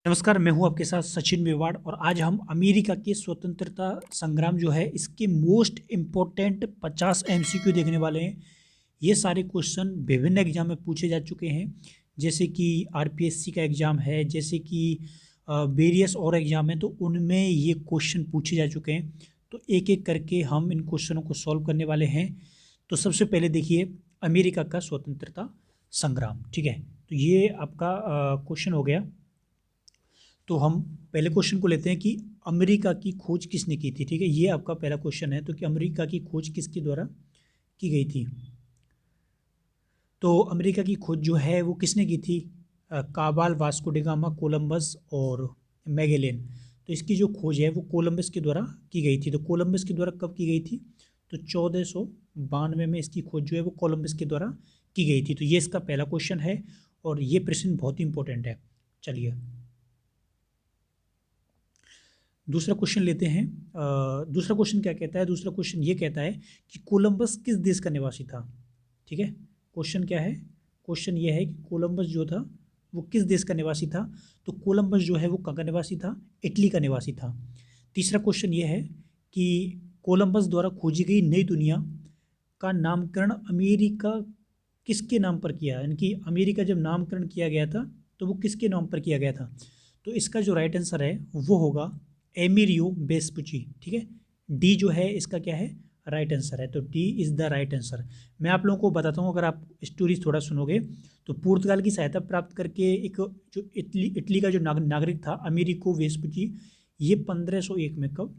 नमस्कार, मैं हूं आपके साथ सचिन मेवाड़ और आज हम अमेरिका के स्वतंत्रता संग्राम जो है इसके मोस्ट इम्पोर्टेंट 50 एमसीक्यू देखने वाले हैं। ये सारे क्वेश्चन विभिन्न एग्जाम में पूछे जा चुके हैं, जैसे कि आरपीएससी का एग्ज़ाम है, जैसे कि वेरियस और एग्ज़ाम हैं, तो उनमें ये क्वेश्चन पूछे जा चुके हैं। तो एक एक करके हम इन क्वेश्चनों को सॉल्व करने वाले हैं। तो सबसे पहले देखिए, अमेरिका का स्वतंत्रता संग्राम, ठीक है। तो ये आपका क्वेश्चन हो गया। तो हम पहले क्वेश्चन को लेते हैं कि अमेरिका की खोज किसने की थी, ठीक है। ये आपका पहला क्वेश्चन है, तो कि अमेरिका की खोज किसके द्वारा की गई थी। तो अमेरिका की खोज जो है वो किसने की थी, काबाल, वास्को डी गामा, कोलंबस और मैगेलन। तो इसकी जो खोज है वो कोलंबस के द्वारा की गई थी। तो कोलंबस के द्वारा कब की गई थी, तो 1492 में इसकी खोज जो है वो कोलंबस के द्वारा की गई थी। तो ये इसका पहला क्वेश्चन है और ये प्रश्न बहुत ही इंपॉर्टेंट है। चलिए दूसरा क्वेश्चन लेते हैं। दूसरा क्वेश्चन क्या कहता है, दूसरा क्वेश्चन ये कहता है कि कोलंबस किस देश का निवासी था, ठीक है। क्वेश्चन क्या है, क्वेश्चन ये है कि कोलंबस जो था वो किस देश का निवासी था। तो कोलंबस जो है वो कहाँ का निवासी था, इटली का निवासी था। तीसरा क्वेश्चन ये है कि कोलंबस द्वारा खोजी गई नई दुनिया का नामकरण अमेरिका किसके नाम पर किया, यानी कि अमेरिका जब नामकरण किया गया था तो वो किसके नाम पर किया गया था। तो इसका जो राइट आंसर है वो होगा एमिलियो वेस्पुची, ठीक है। डी जो है इसका क्या है, राइट आंसर है। तो D is the right answer. मैं आप लोगों को बताता हूँ, अगर आप स्टोरी थोड़ा सुनोगे तो पुर्तगाल की सहायता प्राप्त करके एक जो इटली का जो नागरिक था अमेरिको वेस्पुची, ये 1501 में, कब,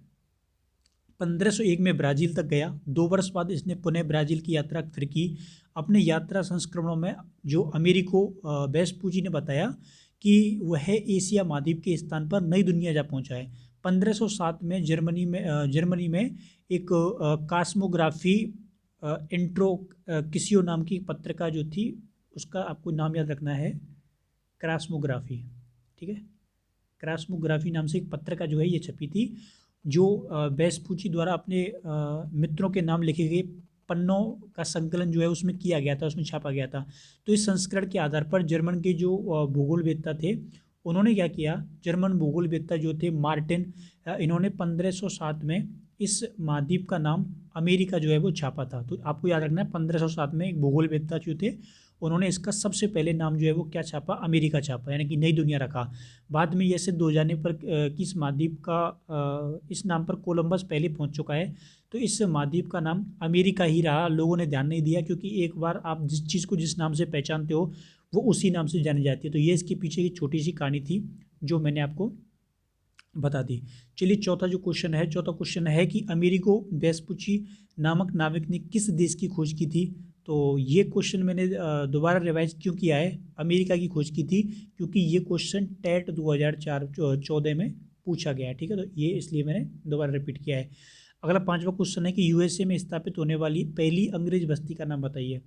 1501 में ब्राज़ील तक गया। 2 वर्ष बाद इसने पुनः ब्राज़ील की यात्रा फिर की। अपने यात्रा संस्करणों में जो अमेरिको वेस्पुची ने बताया कि वह एशिया महाद्वीप के स्थान पर नई दुनिया जा पहुंचा है। 1507 में जर्मनी में एक कास्मोग्राफी इंट्रो किसियो नाम की पत्रिका जो थी, उसका आपको नाम याद रखना है, क्रास्मोग्राफी, ठीक है। क्रास्मोग्राफी नाम से एक पत्रिका जो है ये छपी थी, जो वेस्पुची द्वारा अपने मित्रों के नाम लिखे गए पन्नों का संकलन जो है उसमें किया गया था, उसमें छापा गया था। तो इस संस्करण के आधार पर जर्मन के जो भूगोलवेत्ता थे उन्होंने क्या किया, जर्मन भूगोलवेत्ता जो थे मार्टिन, इन्होंने 1507 में इस महाद्वीप का नाम अमेरिका जो है वो छापा था। तो आपको याद रखना है 1507 में एक भूगोलवेत्ता जो थे उन्होंने इसका सबसे पहले नाम जो है वो क्या छापा, अमेरिका छापा, यानी कि नई दुनिया रखा। बाद में यह सिद्ध हो जाने पर कि इस महाद्वीप का इस नाम पर कोलंबस पहले पहुंच चुका है, तो इस महाद्वीप का नाम अमेरिका ही रहा। लोगों ने ध्यान नहीं दिया, क्योंकि एक बार आप जिस चीज़ को जिस नाम से पहचानते हो वो उसी नाम से जानी जाती है। तो ये इसके पीछे की छोटी सी कहानी थी जो मैंने आपको बता दी। चलिए चौथा जो क्वेश्चन है, चौथा क्वेश्चन है कि अमेरिको वेस्पुची नामक नाविक ने किस देश की खोज की थी। तो ये क्वेश्चन मैंने दोबारा रिवाइज क्यों किया है, अमेरिका की खोज की थी, क्योंकि ये क्वेश्चन टेट 2014 में पूछा गया है, ठीक है। तो ये इसलिए मैंने दोबारा रिपीट किया है। अगला पांचवा क्वेश्चन है कि यूएसए में स्थापित होने वाली पहली अंग्रेज बस्ती का नाम बताइए।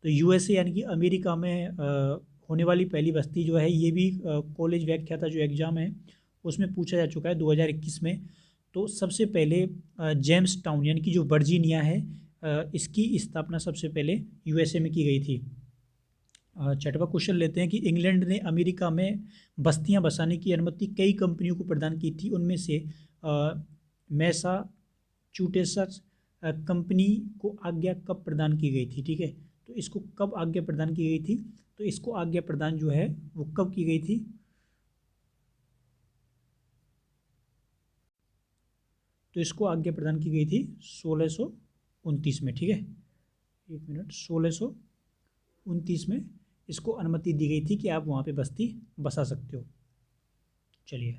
तो यूएसए यानी कि अमेरिका में होने वाली पहली बस्ती जो है, ये भी कॉलेज व्याख्याता जो एग्ज़ाम है उसमें पूछा जा चुका है 2021 में। तो सबसे पहले जेम्स टाउन यानी कि जो वर्जीनिया है, इसकी स्थापना सबसे पहले यूएसए में की गई थी। छठवां क्वेश्चन लेते हैं कि इंग्लैंड ने अमेरिका में बस्तियां बसाने की अनुमति कई कंपनियों को प्रदान की थी, उनमें से मैसाचुसेट्स कंपनी को आज्ञा कब प्रदान की गई थी, ठीक है। तो इसको कब आज्ञा प्रदान की गई थी, तो इसको आज्ञा प्रदान जो है वो कब की गई थी, तो इसको आज्ञा प्रदान की गई थी 1629 में, ठीक है। एक मिनट, 1629 में इसको अनुमति दी गई थी कि आप वहाँ पे बस्ती बसा सकते हो। चलिए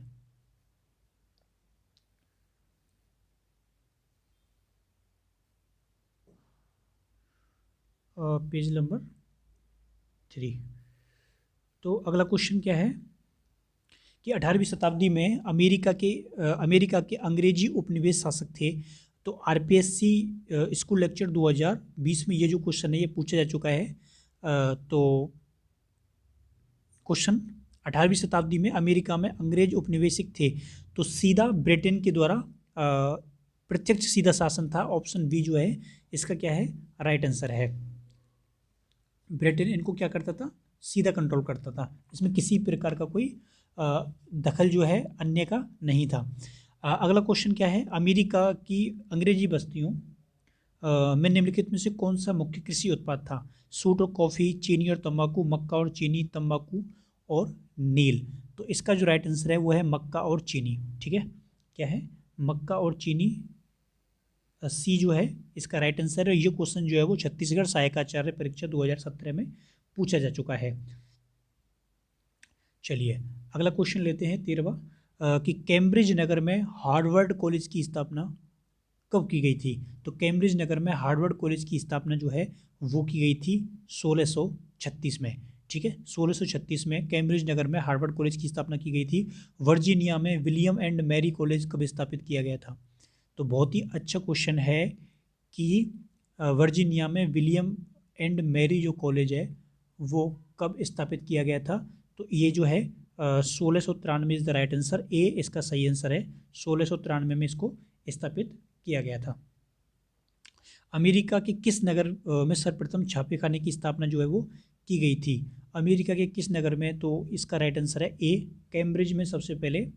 पेज नंबर 3। तो अगला क्वेश्चन क्या है कि 18वीं शताब्दी में अमेरिका के अंग्रेजी उपनिवेश शासक थे। तो आरपीएससी स्कूल लेक्चर 2020 में ये जो क्वेश्चन है ये पूछा जा चुका है। तो क्वेश्चन, 18वीं शताब्दी में अमेरिका में अंग्रेज उपनिवेशिक थे, तो सीधा ब्रिटेन के द्वारा प्रत्यक्ष सीधा शासन था। ऑप्शन बी जो है इसका क्या है, राइट आंसर है। ब्रिटेन इनको क्या करता था, सीधा कंट्रोल करता था, इसमें किसी प्रकार का कोई दखल जो है अन्य का नहीं था। अगला क्वेश्चन क्या है, अमेरिका की अंग्रेजी बस्तियों में निम्नलिखित में से कौन सा मुख्य कृषि उत्पाद था? सूट और कॉफ़ी, चीनी और तंबाकू, मक्का और चीनी, तंबाकू और नील। तो इसका जो राइट आंसर है वो है मक्का और चीनी। ठीक है, क्या है? मक्का और चीनी, सी जो है इसका राइट आंसर है। ये क्वेश्चन जो है वो छत्तीसगढ़ सहायकाचार्य परीक्षा 2017 में पूछा जा चुका है। चलिए अगला क्वेश्चन लेते हैं 13वां, कि कैम्ब्रिज नगर में हार्वर्ड कॉलेज की स्थापना कब की गई थी? तो कैम्ब्रिज नगर में हार्वर्ड कॉलेज की स्थापना जो है वो की गई थी 1636 में। ठीक है, 1636 में कैम्ब्रिज नगर में हार्वर्ड कॉलेज की स्थापना की गई थी। वर्जीनिया में विलियम एंड मैरी कॉलेज कब स्थापित किया गया था? तो बहुत ही अच्छा क्वेश्चन है कि वर्जीनिया में विलियम एंड मैरी जो कॉलेज है वो कब स्थापित किया गया था? तो ये जो है 1693 इज द राइट आंसर, ए इसका सही आंसर है। 1693 में इसको स्थापित किया गया था। अमेरिका के किस नगर में सर्वप्रथम छापे खाने की स्थापना जो है वो की गई थी? अमेरिका के किस नगर में? तो इसका राइट आंसर है ए, कैम्ब्रिज में सबसे पहले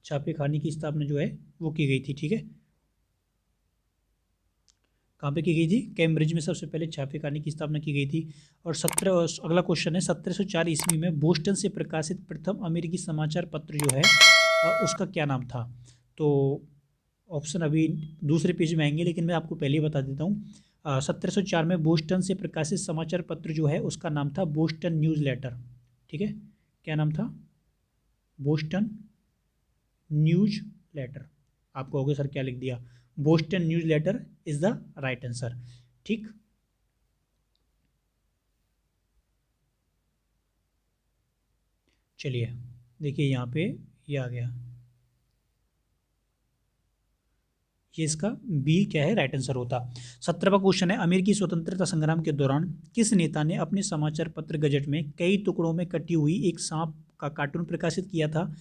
छापे खाने की स्थापना जो है वो की गई थी। ठीक है, कहाँ पे की गई थी? कैम्ब्रिज में सबसे पहले छापे खाने की स्थापना की गई थी। और अगला क्वेश्चन है 1704 ईस्वी में बोस्टन से प्रकाशित प्रथम अमेरिकी समाचार पत्र जो है उसका क्या नाम था? तो ऑप्शन अभी दूसरे पेज में आएंगे, लेकिन मैं आपको पहले ही बता देता हूँ। 1704 में बोस्टन से प्रकाशित समाचार पत्र जो है उसका नाम था बोस्टन न्यूज़ लेटर। ठीक है, क्या नाम था? Boston newsletter. आप कहोगे सर क्या लिख दिया? Boston newsletter is the right answer. ठीक, चलिए देखिए यहाँ पे ये आ गया, ये इसका बी क्या है राइट आंसर होता। 17वां क्वेश्चन है, अमेरिकी स्वतंत्रता संग्राम के दौरान किस नेता ने अपने समाचार पत्र गजट में कई टुकड़ों में कटी हुई एक सांप का कार्टून प्रकाशित किया था,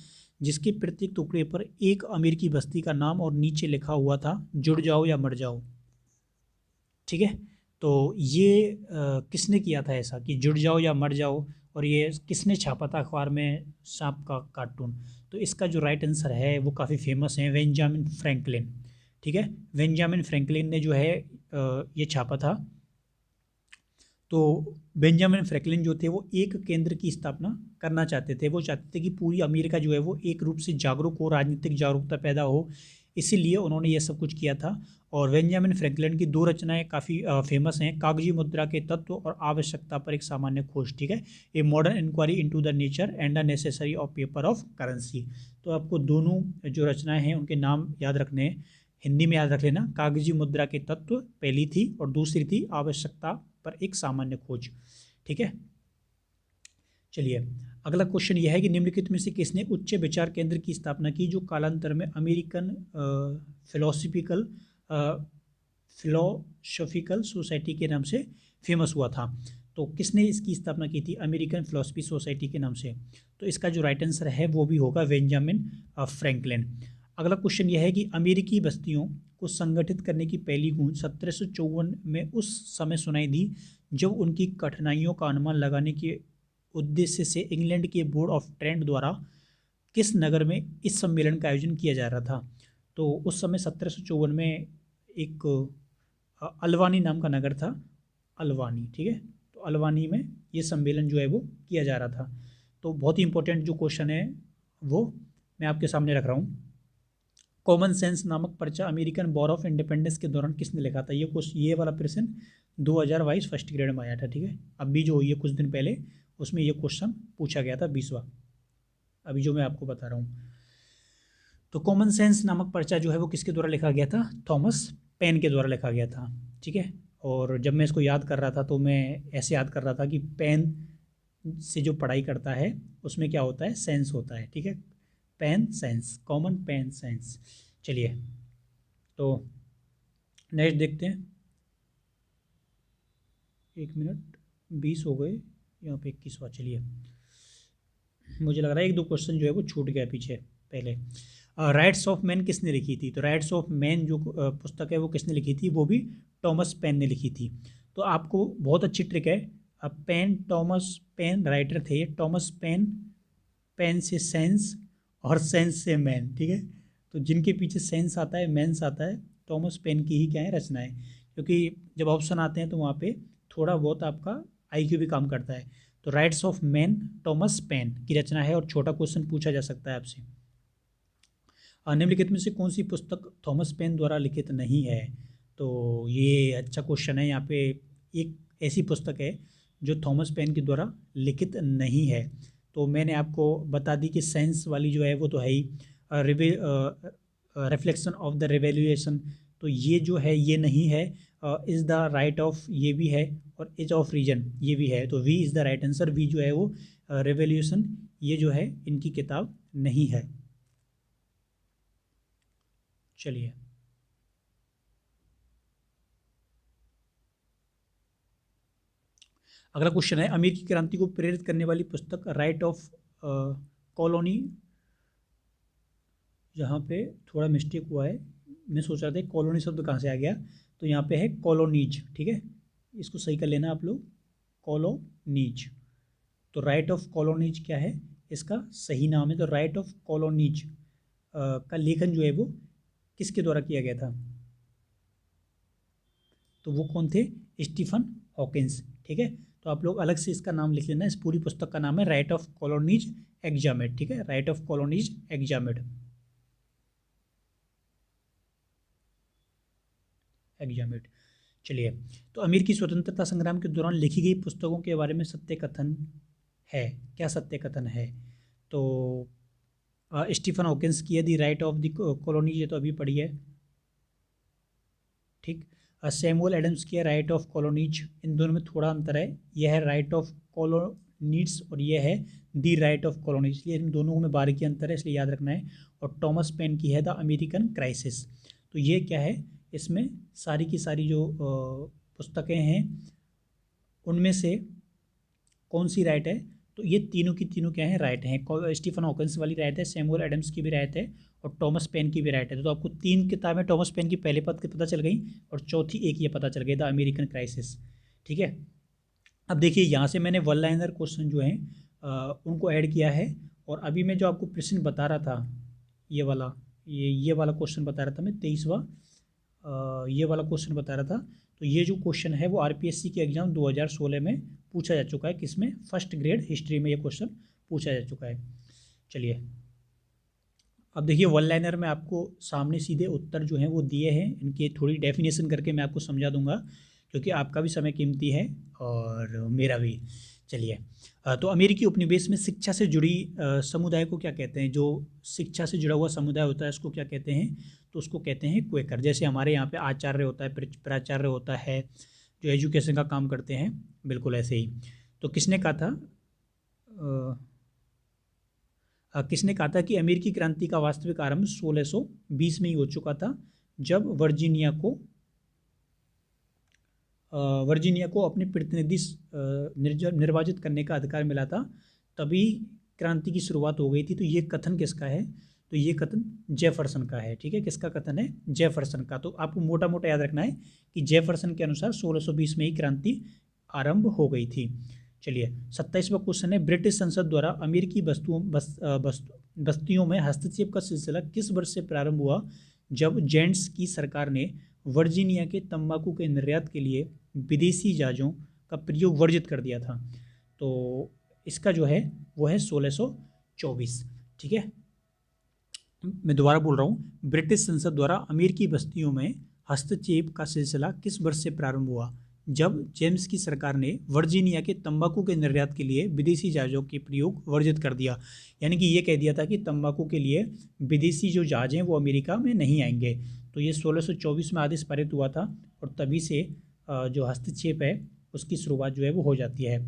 जिसके प्रत्येक टुकड़े पर एक अमेरिकी बस्ती का नाम और नीचे लिखा हुआ था जुड़ जाओ या मर जाओ? ठीक है, तो ये किसने किया था ऐसा कि जुड़ जाओ या मर जाओ, और ये किसने छापा था अखबार में सांप का कार्टून? तो इसका जो राइट आंसर है वो काफ़ी फेमस है, बेंजामिन फ्रैंकलिन। ठीक है, बेंजामिन फ्रैंकलिन ने जो है ये छापा था। तो बेंजामिन फ्रैंकलिन जो थे वो एक केंद्र की स्थापना करना चाहते थे। वो चाहते थे कि पूरी अमेरिका जो है वो एक रूप से जागरूक हो, राजनीतिक जागरूकता पैदा हो, इसीलिए उन्होंने ये सब कुछ किया था। और बेंजामिन फ्रैंकलिन की दो रचनाएं काफ़ी फेमस हैं, कागजी मुद्रा के तत्व और आवश्यकता पर एक सामान्य खोज। ठीक है, a modern inquiry into the nature and the necessary of paper of currency. तो आपको दोनों जो रचनाएं हैं उनके नाम याद रखने हैं, हिंदी में याद रख लेना। कागजी मुद्रा के तत्व पहली थी और दूसरी थी आवश्यकता पर एक सामान्य खोज। ठीक है, चलिए अगला क्वेश्चन यह है कि निम्नलिखित में से किसने उच्च विचार केंद्र की स्थापना की, जो कालांतर में अमेरिकन फिलोसॉफिकल सोसाइटी के नाम से फेमस हुआ था? तो किसने इसकी स्थापना की थी अमेरिकन फिलोसफी सोसाइटी के नाम से? तो इसका जो राइट आंसर है वो भी होगा बेंजामिन फ्रैंकलिन। अगला क्वेश्चन यह है कि अमेरिकी बस्तियों को संगठित करने की पहली गूंज 1754 में उस समय सुनाई दी जब उनकी कठिनाइयों का अनुमान लगाने के उद्देश्य से इंग्लैंड के बोर्ड ऑफ ट्रेड द्वारा किस नगर में इस सम्मेलन का आयोजन किया जा रहा था? तो उस समय 1754 में एक अलवानी नाम का नगर था, अलवानी। ठीक है, तो अलवानी में ये सम्मेलन जो है वो किया जा रहा था। तो बहुत ही इंपॉर्टेंट जो क्वेश्चन है वो मैं आपके सामने रख रहा हूँ। कॉमन सेंस नामक पर्चा अमेरिकन वॉर ऑफ इंडिपेंडेंस के दौरान किसने लिखा था? ये वाला प्रश्न 2022 फर्स्ट ग्रेड में आया था। ठीक है, अभी जो हुई है कुछ दिन पहले उसमें ये क्वेश्चन पूछा गया था 20वां, अभी जो मैं आपको बता रहा हूँ। तो कॉमन सेंस नामक पर्चा जो है वो किसके द्वारा लिखा गया था? थॉमस पेन के द्वारा लिखा गया था। ठीक है, और जब मैं इसको याद कर रहा था तो मैं ऐसे याद कर रहा था कि पेन से जो पढ़ाई करता है उसमें क्या होता है? सेंस होता है। ठीक है, pain sense, common pain sense. चलिए तो नेक्स्ट देखते हैं। 1 मिनट 20 हो गए, यहाँ पे 21वां। चलिए, मुझे लग रहा है एक दो क्वेश्चन जो है वो छूट गया पीछे पहले। राइट्स ऑफ मैन किसने लिखी थी? तो राइट्स ऑफ मैन जो पुस्तक है वो किसने लिखी थी? वो भी टॉमस पेन ने लिखी थी। तो आपको बहुत अच्छी ट्रिक है, पेन, टॉमस पेन राइटर थे, टॉमस पेन पेन से सेंस और सेंस से मैन, ठीक है। तो जिनके पीछे सेंस आता है, मैंस आता है, थॉमस पेन की ही क्या है, रचना है। क्योंकि जब ऑप्शन आते हैं तो वहाँ पे थोड़ा बहुत आपका आईक्यू भी काम करता है। तो rights of man Thomas pen की रचना है। और छोटा क्वेश्चन पूछा जा सकता है आपसे, निम्नलिखित में से कौन सी पुस्तक थॉमस पेन द्वारा लिखित नहीं है। तो ये अच्छा क्वेश्चन है। यहाँ पे एक ऐसी पुस्तक है जो थॉमस पेन के द्वारा लिखित नहीं है। तो मैंने आपको बता दी कि साइंस वाली जो है वो तो है ही, रिफ्लेक्शन ऑफ द रिवैल्यूएशन, तो ये जो है ये नहीं है। इज़ द राइट ऑफ ये भी है, और एज ऑफ रीजन ये भी है। तो V is the right answer. V जो है वो रिवैल्यूएशन, ये जो है इनकी किताब नहीं है। चलिए, अगला क्वेश्चन है, अमेरिकी क्रांति को प्रेरित करने वाली पुस्तक राइट ऑफ कॉलोनी। यहाँ पे थोड़ा मिस्टेक हुआ है, मैं सोच रहा था कॉलोनी शब्द कहाँ से आ गया, तो यहाँ पे है कॉलोनीज, ठीक है। इसको सही कर लेना आप लोग, कॉलोनीज। तो राइट ऑफ कॉलोनीज क्या है, इसका सही नाम है। तो राइट ऑफ कॉलोनीज का लेखन जो है वो किसके द्वारा किया गया था, तो वो कौन थे, स्टीफन हॉकिंस, ठीक है। तो आप लोग अलग से इसका नाम लिख लेना। इस पूरी पुस्तक का नाम है राइट ऑफ कॉलोनीज एग्जामिनेड, ठीक है, राइट ऑफ कॉलोनीज एग्जामिनेड। चलिए, तो अमेरिकी स्वतंत्रता संग्राम के दौरान लिखी गई पुस्तकों के बारे में सत्य कथन है, क्या सत्य कथन है। तो स्टीफन हॉकिंस की है दी राइट ऑफ द कॉलोनीज, ये तो अभी पढ़ी है, ठीक। सैमुअल एडम्स की है राइट ऑफ कॉलोनीज। इन दोनों में थोड़ा अंतर है, यह है राइट ऑफ कॉलोनीज और यह है दी राइट ऑफ कॉलोनीज, इसलिए इन दोनों में बारीकी अंतर है, इसलिए याद रखना है। और टॉमस पेन की है द अमेरिकन क्राइसिस। तो ये क्या है, इसमें सारी की सारी जो पुस्तकें हैं उनमें से कौन सी राइट है, तो ये तीनों की तीनों क्या है, राइट हैं। स्टीफन हॉकिंस वाली राइट है, सैमुअल एडम्स की भी राइट है, और टॉमस पेन की भी राइट है। तो आपको तीन किताबें टॉमस पेन की पहले पद की पता चल गई, और चौथी एक ये पता चल गई, द अमेरिकन क्राइसिस, ठीक है। अब देखिए, यहाँ से मैंने वन लाइनर क्वेश्चन जो हैं उनको ऐड किया है। और अभी मैं जो आपको प्रश्न बता रहा था, ये वाला क्वेश्चन बता रहा था मैं, 23वां ये वाला क्वेश्चन बता रहा था। तो ये जो क्वेश्चन है वो आरपीएससी के एग्जाम 2016 में पूछा जा चुका है, किसमें, फर्स्ट ग्रेड हिस्ट्री में ये क्वेश्चन पूछा जा चुका है। चलिए, अब देखिए वन लाइनर में आपको सामने सीधे उत्तर जो हैं वो दिए हैं, इनकी थोड़ी डेफिनेशन करके मैं आपको समझा दूंगा, क्योंकि आपका भी समय कीमती है और मेरा भी। चलिए, तो अमेरिकी उपनिवेश में शिक्षा से जुड़ी समुदाय को क्या कहते हैं, जो शिक्षा से जुड़ा हुआ समुदाय होता है उसको क्या कहते हैं, तो उसको कहते हैं क्वेकर। जैसे हमारे यहाँ पे आचार्य होता है, प्राचार्य होता है, जो एजुकेशन का काम करते हैं, बिल्कुल ऐसे ही। तो किसने कहा था, किसने कहा था कि अमेरिकी क्रांति का वास्तविक आरंभ 1620 में ही हो चुका था, जब वर्जीनिया को अपने प्रतिनिधि निर्वाचित करने का अधिकार मिला था, तभी क्रांति की शुरुआत हो गई थी। तो ये कथन किसका है, तो ये कथन जेफरसन का है, ठीक है। किसका कथन है, जेफरसन का। तो आपको मोटा मोटा याद रखना है कि जेफरसन के अनुसार 1620 में ही क्रांति आरंभ हो गई थी। चलिए, 27वां क्वेश्चन है, ब्रिटिश संसद द्वारा अमेरिकी बस्तियों में हस्तक्षेप का सिलसिला किस वर्ष से प्रारंभ हुआ, जब जेंट्स की सरकार ने वर्जीनिया के तंबाकू के निर्यात के लिए विदेशी जहाज़ों का प्रयोग वर्जित कर दिया था। तो इसका जो है वो है 1624, ठीक है। मैं दोबारा बोल रहा हूँ, ब्रिटिश संसद द्वारा अमेरिकी बस्तियों में हस्तक्षेप का सिलसिला किस वर्ष से प्रारंभ हुआ, जब जेम्स की सरकार ने वर्जीनिया के तंबाकू के निर्यात के लिए विदेशी जहाज़ों के प्रयोग वर्जित कर दिया। यानी कि ये कह दिया था कि तंबाकू के लिए विदेशी जो जहाज़ हैं वो अमेरिका में नहीं आएंगे। तो ये 1624 में आदेश पारित हुआ था, और तभी से जो हस्तक्षेप है उसकी शुरुआत जो है वो हो जाती है।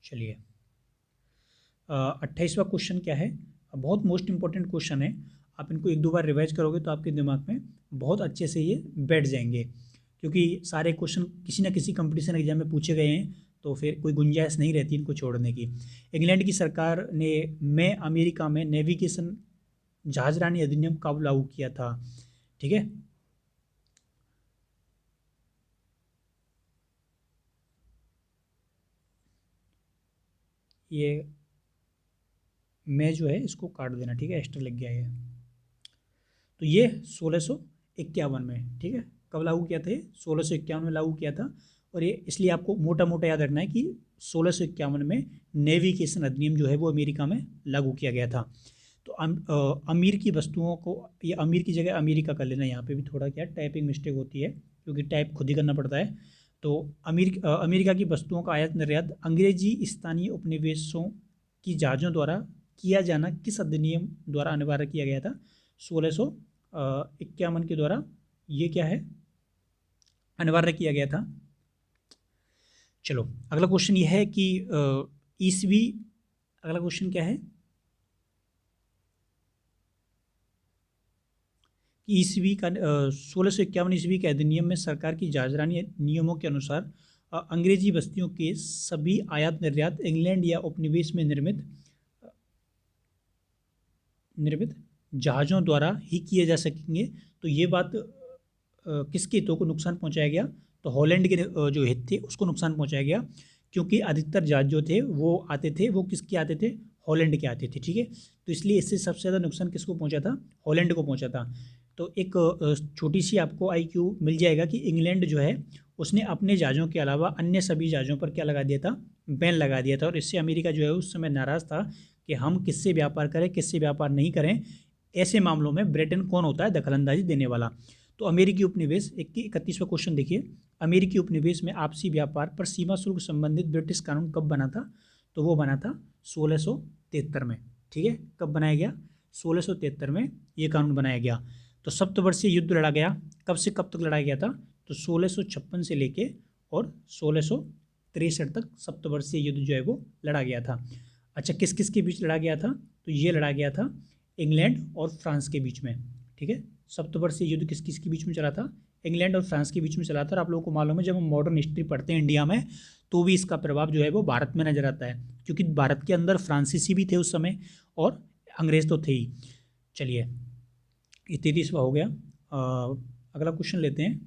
चलिए, 28वां क्वेश्चन क्या है, बहुत मोस्ट इंपॉर्टेंट क्वेश्चन है। आप इनको एक दो बार रिवाइज करोगे तो आपके दिमाग में बहुत अच्छे से ये बैठ जाएंगे, क्योंकि सारे क्वेश्चन किसी न किसी कंपटीशन एग्जाम में पूछे गए हैं, तो फिर कोई गुंजाइश नहीं रहती इनको छोड़ने की। इंग्लैंड की सरकार ने अमेरिका में नेविगेशन जहाजरानी अधिनियम कब लागू किया था, ठीक है। ये मैं जो है इसको काट देना, ठीक है, एक्स्ट्रा लग गया ये। तो ये 1651 में, ठीक है, कब लागू किया था ये? 1651 में लागू किया था। और ये इसलिए आपको मोटा मोटा याद रखना है कि 1651 में नेविगेशन अधिनियम जो है वो अमेरिका में लागू किया गया था। तो अमीर की वस्तुओं को, ये अमीर की जगह अमेरिका कर लेना, यहाँ पे भी थोड़ा क्या टाइपिंग मिस्टेक होती है क्योंकि टाइप खुद ही करना पड़ता है। तो अमेरिका की वस्तुओं का आयात निर्यात अंग्रेजी स्थानीय उपनिवेशों की जहाज़ों द्वारा किया जाना किस अधिनियम द्वारा अनिवार्य किया गया था? 1651 के द्वारा ये क्या है, अनिवार्य किया गया था। चलो अगला क्वेश्चन ये है कि ईसवी, अगला क्वेश्चन क्या है, ईसवी का 1651 ईस्वी के अधिनियम में सरकार की जहाजरानी नियमों के अनुसार अंग्रेजी बस्तियों के सभी आयात निर्यात इंग्लैंड या उपनिवेश में निर्मित जहाज़ों द्वारा ही किए जा सकेंगे। तो ये बात किसके हितों को नुकसान पहुंचाया गया? तो हॉलैंड के जो हित थे उसको नुकसान पहुंचाया गया, क्योंकि अधिकतर जहाज जो थे वो आते थे, वो किसके आते थे? हॉलैंड के आते थे, ठीक है। तो इसलिए इससे सबसे ज़्यादा नुकसान किसको पहुंचा था? हॉलैंड को पहुंचा था। तो एक छोटी सी आपको IQ मिल जाएगा कि इंग्लैंड जो है उसने अपने जहाज़ों के अलावा अन्य सभी जहाज़ों पर क्या लगा दिया था? बैन लगा दिया था। और इससे अमेरिका जो है उस समय नाराज़ था कि हम किससे व्यापार करें, किससे व्यापार नहीं करें। ऐसे मामलों में ब्रिटेन कौन होता है? दखलंदाजी देने वाला। तो अमेरिकी उपनिवेश 31वां क्वेश्चन देखिए, अमेरिकी उपनिवेश में आपसी व्यापार पर सीमा शुल्क संबंधित ब्रिटिश कानून कब बना था? तो वो बना था 1673 में, ठीक है। कब बनाया गया? 1673 में ये कानून बनाया गया। तो सप्तवर्षीय युद्ध लड़ा गया, कब से कब तक लड़ाया गया था? तो 1656 से लेके और 1663 तक सप्तवर्षीय युद्ध जो है वो लड़ा गया था। अच्छा, किस किस के बीच लड़ा गया था? तो ये लड़ा गया था इंग्लैंड और फ्रांस के बीच में, ठीक है। सप्तवर्षीय युद्ध किस किस के बीच में चला था? इंग्लैंड और फ्रांस के बीच में चला था। और आप लोगों को मालूम है जब हम मॉडर्न हिस्ट्री पढ़ते हैं इंडिया में तो भी इसका प्रभाव जो है वो भारत में नजर आता है, क्योंकि भारत के अंदर फ्रांसीसी भी थे उस समय और अंग्रेज तो थे ही। चलिए, ये 33वां हो गया। अगला क्वेश्चन लेते हैं।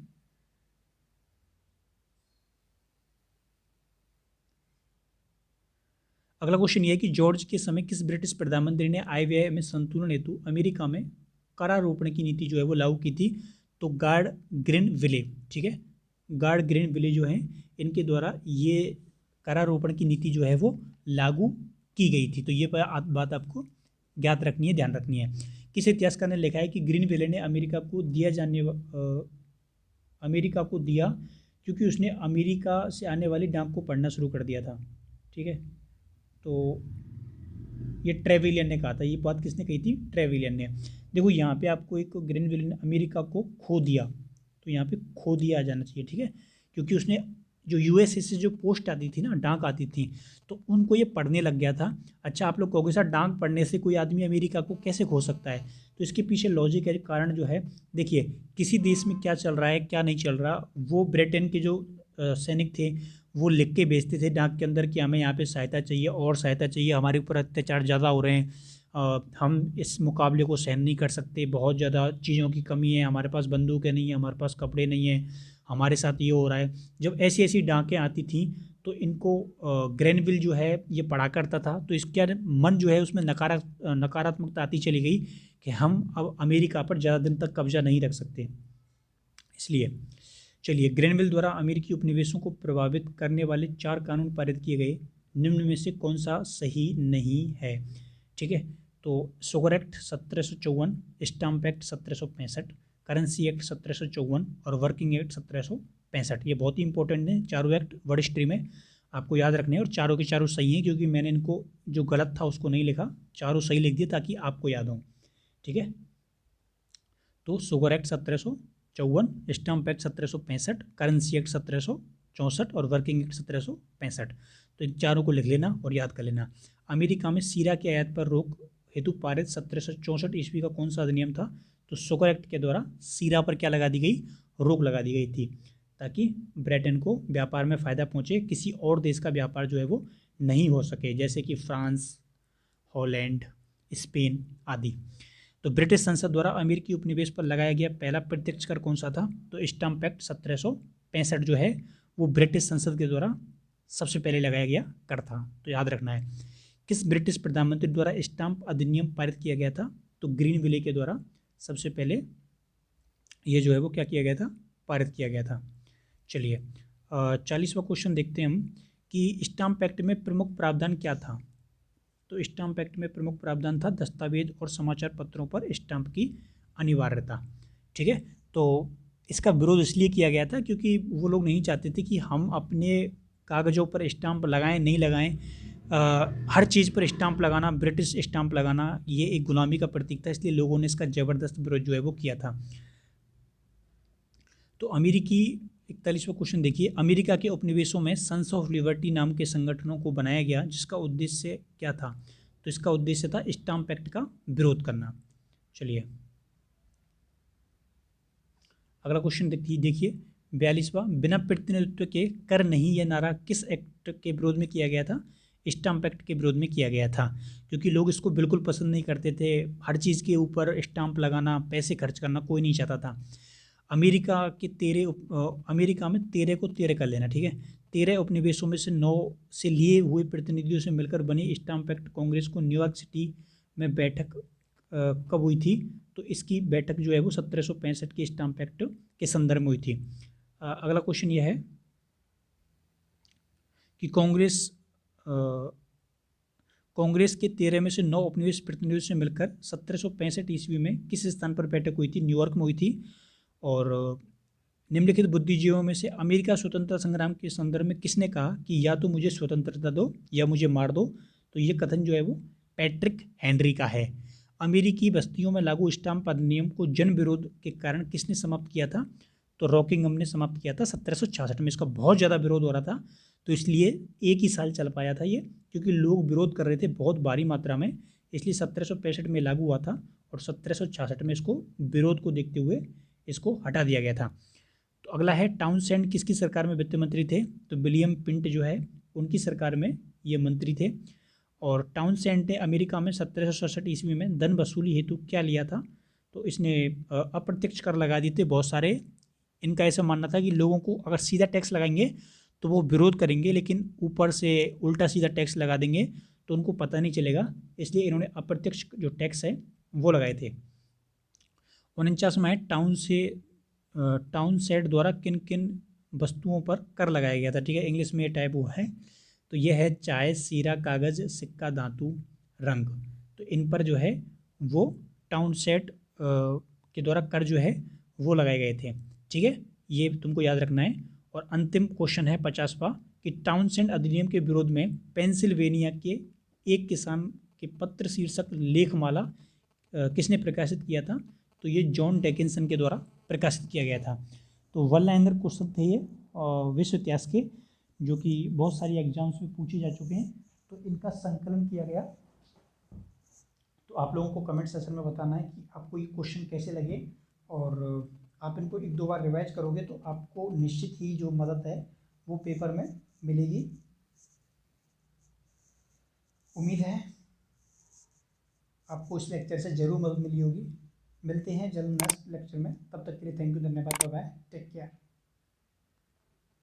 अगला क्वेश्चन ये है कि जॉर्ज के समय किस ब्रिटिश प्रधानमंत्री ने आय व्यय में संतुलन हेतु अमेरिका में करारोपण की नीति जो है वो लागू की थी? तो गार्ड ग्रीनविले, ठीक है, गार्ड ग्रीनविले जो है इनके द्वारा ये करारोपण की नीति जो है वो लागू की गई थी। तो ये बात आपको ज्ञात रखनी है, ध्यान रखनी है। किस इतिहासकार ने लिखा है कि ग्रीनविले ने अमेरिका को दिया क्योंकि उसने अमेरिका से आने वाली डाक को पढ़ना शुरू कर दिया था, ठीक है। तो ये ट्रेविलियन ने कहा था। ये बात किसने कही थी? ट्रेविलियन ने। देखो यहाँ पे आपको एक ग्रीनविले ने अमेरिका को खो दिया, तो यहाँ पे खो दिया आ जाना चाहिए, ठीक है, क्योंकि उसने जो USA से जो पोस्ट आती थी ना, डाक आती थी, तो उनको ये पढ़ने लग गया था। अच्छा, आप लोग कहोगे सर डाक पढ़ने से कोई आदमी अमेरिका को कैसे खो सकता है? तो इसके पीछे लॉजिक है, कारण जो है, देखिए किसी देश में क्या चल रहा है क्या नहीं चल रहा, वो ब्रिटेन के जो सैनिक थे वो लिख के भेजते थे डाक के अंदर कि हमें यहाँ पे सहायता चाहिए और सहायता चाहिए, हमारे ऊपर अत्याचार ज़्यादा हो रहे हैं, हम इस मुकाबले को सहन नहीं कर सकते, बहुत ज़्यादा चीज़ों की कमी है, हमारे पास बंदूकें नहीं है, हमारे पास कपड़े नहीं है, हमारे साथ ये हो रहा है। जब ऐसी ऐसी डाकें आती थी तो इनको ग्रेनविल जो है ये पढ़ा करता था। तो इसके मन जो है उसमें नकारात्मकता आती चली गई कि हम अब अमेरिका पर ज़्यादा दिन तक कब्जा नहीं रख सकते। इसलिए चलिए, ग्रेनविल द्वारा अमेरिकी उपनिवेशों को प्रभावित करने वाले 4 कानून पारित किए गए, निम्न में से कौन सा सही नहीं है? ठीक है, तो sugar act 1754, stamp act 1765, currency act 1754 और वर्किंग एक्ट 1765। ये बहुत ही इंपॉर्टेंट है, चारों एक्ट वर्ड हिस्ट्री में आपको याद रखने हैं और चारों के चारों सही हैं, क्योंकि मैंने इनको जो गलत था उसको नहीं लिखा, चारों सही लिख दिए ताकि आपको याद हो, ठीक है। तो sugar act 1754, stamp act 1765, currency act 1764 और वर्किंग एक्ट 1765। तो इन चारों को लिख लेना और याद कर लेना। अमेरिका में सीरा के आयात पर रोक हेतु पारित 1764 ईस्वी का कौन सा अधिनियम था? तो सुगर एक्ट के द्वारा सीरा पर क्या लगा दी गई? रोक लगा दी गई थी, ताकि ब्रिटेन को व्यापार में फ़ायदा पहुँचे, किसी और देश का व्यापार जो है वो नहीं हो सके, जैसे कि फ्रांस, हॉलैंड, स्पेन आदि। तो ब्रिटिश संसद द्वारा अमेरिकी उपनिवेश पर लगाया गया पहला प्रत्यक्ष कर कौन सा था? तो स्टाम्प एक्ट 1765 जो है वो ब्रिटिश संसद के द्वारा सबसे पहले लगाया गया कर था, तो याद रखना है। किस ब्रिटिश प्रधानमंत्री द्वारा स्टाम्प अधिनियम पारित किया गया था? तो ग्रीनविले के द्वारा सबसे पहले ये जो है वो क्या किया गया था, पारित किया गया था। चलिए 40वां क्वेश्चन देखते हैं हम कि स्टाम्प एक्ट में प्रमुख प्रावधान क्या था? तो स्टाम्प एक्ट में प्रमुख प्रावधान था दस्तावेज और समाचार पत्रों पर स्टाम्प की अनिवार्यता। ठीक है, तो इसका विरोध इसलिए किया गया था क्योंकि वो लोग नहीं चाहते थे कि हम अपने कागज़ों पर स्टाम्प लगाएं नहीं लगाएं। हर चीज़ पर स्टाम्प लगाना, ब्रिटिश स्टाम्प लगाना, ये एक गुलामी का प्रतीक था, इसलिए लोगों ने इसका ज़बरदस्त विरोध जो है वो किया था। तो अमेरिकी 41वां क्वेश्चन देखिए, अमेरिका के उपनिवेशों में सन्स ऑफ लिबर्टी नाम के संगठनों को बनाया गया जिसका उद्देश्य क्या था? तो इसका उद्देश्य था स्टाम्प एक्ट का विरोध करना। चलिए अगला क्वेश्चन देखिए 42वां, बिना प्रतिनिधित्व के कर नहीं, यह नारा किस एक्ट के विरोध में किया गया था? स्टाम्प एक्ट के विरोध में किया गया था, क्योंकि लोग इसको बिल्कुल पसंद नहीं करते थे। हर चीज़ के ऊपर स्टाम्प लगाना, पैसे खर्च करना कोई नहीं चाहता था। अमेरिका में 13 को 13 कर लेना, ठीक है। 13 उपनिवेशों में से 9 से लिए हुए प्रतिनिधियों से मिलकर बनी स्टाम्प एक्ट कांग्रेस को न्यूयॉर्क सिटी में बैठक कब हुई थी? तो इसकी बैठक जो है वो 1765 के स्टाम्प एक्ट के संदर्भ में हुई थी। अगला क्वेश्चन यह है कि कांग्रेस के 13 में से 9 उपनिवेश प्रतिनिधियों से मिलकर 1765 ईस्वी में किस स्थान पर बैठक हुई थी? न्यूयॉर्क में हुई थी। और निम्नलिखित बुद्धिजीवियों में से अमेरिका स्वतंत्रता संग्राम के संदर्भ में किसने कहा कि या तो मुझे स्वतंत्रता दो या मुझे मार दो? तो ये कथन जो है वो पैट्रिक हेनरी का है। अमेरिकी बस्तियों में लागू स्टाम्प अधिनियम को जन विरोध के कारण किसने समाप्त किया था? तो रॉकिंगहम ने समाप्त किया था 1766 में। इसका बहुत ज़्यादा विरोध हो रहा था, तो इसलिए एक ही साल चल पाया था ये, क्योंकि लोग विरोध कर रहे थे बहुत भारी मात्रा में, इसलिए 1765 में लागू हुआ था और 1766 में इसको विरोध को देखते हुए इसको हटा दिया गया था। तो अगला है टाउनसेंड किसकी सरकार में वित्त मंत्री थे? तो विलियम पिंट जो है उनकी सरकार में ये मंत्री थे। और टाउनसेंड ने अमेरिका में 1767 ईस्वी में धन वसूली हेतु क्या लिया था? तो इसने अप्रत्यक्ष कर लगा दिए थे बहुत सारे। इनका ऐसा मानना था कि लोगों को अगर सीधा टैक्स लगाएंगे तो वो विरोध करेंगे, लेकिन ऊपर से उल्टा सीधा टैक्स लगा देंगे तो उनको पता नहीं चलेगा, इसलिए इन्होंने अप्रत्यक्ष जो टैक्स है वो लगाए थे। 49वां है टाउनसेंड द्वारा किन किन वस्तुओं पर कर लगाया गया था? ठीक है, इंग्लिश में ये टाइप हुआ है, तो यह है चाय, सीरा, कागज़, सिक्का, धातु, रंग। तो इन पर जो है वो टाउनसेंड के द्वारा कर जो है वो लगाए गए थे। ठीक है, ये तुमको याद रखना है। और अंतिम क्वेश्चन है 50वां कि टाउनसेंड अधिनियम के विरोध में पेंसिल्वेनिया के एक किसान के पत्र शीर्षक लेखमाला किसने प्रकाशित किया था? तो ये जॉन डिकिंसन के द्वारा प्रकाशित किया गया था। तो वन लाइनर क्वेश्चन थे ये विश्व इतिहास के, जो कि बहुत सारी एग्जाम्स में पूछे जा चुके हैं, तो इनका संकलन किया गया। तो आप लोगों को कमेंट सेक्शन में बताना है कि आपको ये क्वेश्चन कैसे लगे, और आप इनको 1-2 बार रिवाइज करोगे तो आपको निश्चित ही जो मदद है वो पेपर में मिलेगी। उम्मीद है आपको इस लेक्चर से ज़रूर मदद मिली होगी। मिलते हैं जल्द नेक्स्ट लेक्चर में, तब तक के लिए थैंक यू, धन्यवाद, बाय बाय, टेक केयर।